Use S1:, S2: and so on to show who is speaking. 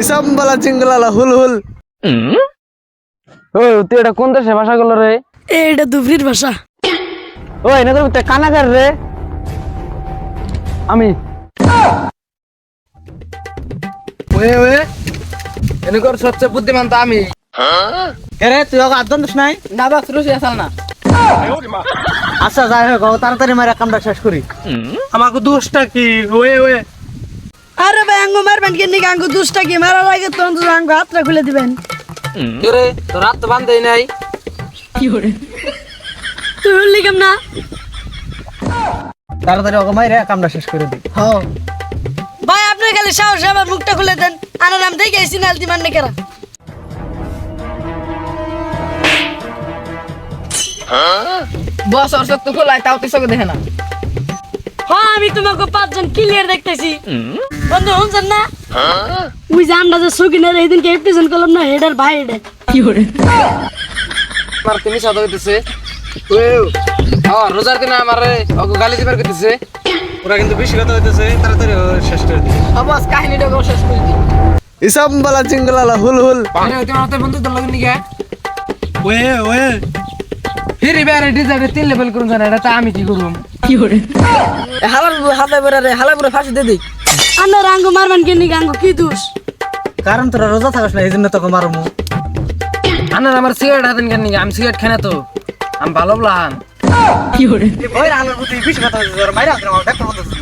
S1: ইসামবালা চিঙ্গলালা হুল হুল।
S2: ওই তুই এটা কোন দেশের ভাষা গুলো রে?
S3: এটা দুবরির ভাষা।
S2: ওই না তো কানাকার রে। আমি
S4: ওয়ে ওয়ে এনেকর সবচেয়ে বুদ্ধিমান তো আমি।
S1: এরে তুই ওকে আদন দিস নাই?
S4: না বা শুরু আসল না।
S1: আচ্ছা যাই হোক ও তাড়াতাড়ি মারা কামটা শেষ করি।
S4: আমাকে দোষটা কি? ওয়ে ওয়ে
S3: আরে ভাই আঙ্গু মারবেন কেন আঙ্গু দুষ্টা কি মারা লাগে তখন তো আঙ্গু হাতটা খুলে দিবেন।
S4: রে তোর হাত তো বান্ধেই নাই।
S3: তুই বললি কেম না?
S1: তাড়াতাড়ি ওকে মাইরা কামটা শেষ করে দিই।
S3: হ্যাঁ ভাই আপনার খালি সাহস আমার মুখটা খুলে দেন। আনার নাম দেখে সিনালতি মারনে কেরা।
S4: বস ওর সব তো খোলাই তাও তুই চোখে দেখে না।
S3: হ্যাঁ আমি তোমাকে 5 জন ক্লিয়ার দেখতেছি। বন্ধু শুনছেন না? ওই যে আমরা যে সুকিনের এই দিনকে প্রেজেন্ট করলাম না হেডার ভাই এটা কি করে?
S4: আমার তুমি সাদা হইতেছে। ওয়ে রোজার দিনে আমারে ওকে গালি দিবার কইতেছে।
S1: ওরা কিন্তু বেশি কথা হইতেছে, তাড়াতাড়ি ও শেষ করে দিই।
S4: বস কাহিনীটা শেষ করে দি।
S1: ইসামবালা চিঙ্গলালা হুল হুল।
S4: আরে তুমি আমার বন্ধু তো লাগনি কে?
S1: ওয়ে ওয়ে
S4: ফিরি বেরে ডিজাইনে 3 লেভেল করুন জানা এটা তা আমি কি করুম?
S2: হালার হাতে বেড়া রে, হালা পুরো ফাঁসি দে দিই।
S3: আন্নার আঙ্গু মারবেন কেন আঙ্গু কি দোষ?
S1: কারণ তোরা রোজা থাকস না এই জন্য তোকে মারমু।
S4: আনার আমার সিগারেট হাতেন কেন আমি সিগারেট খাই না তো। আমি ভালো বলাম।
S1: ওই আলোর প্রতি বেশি কথা হইতেছে, মাইরা আমার ডাক্তার বলতেছে।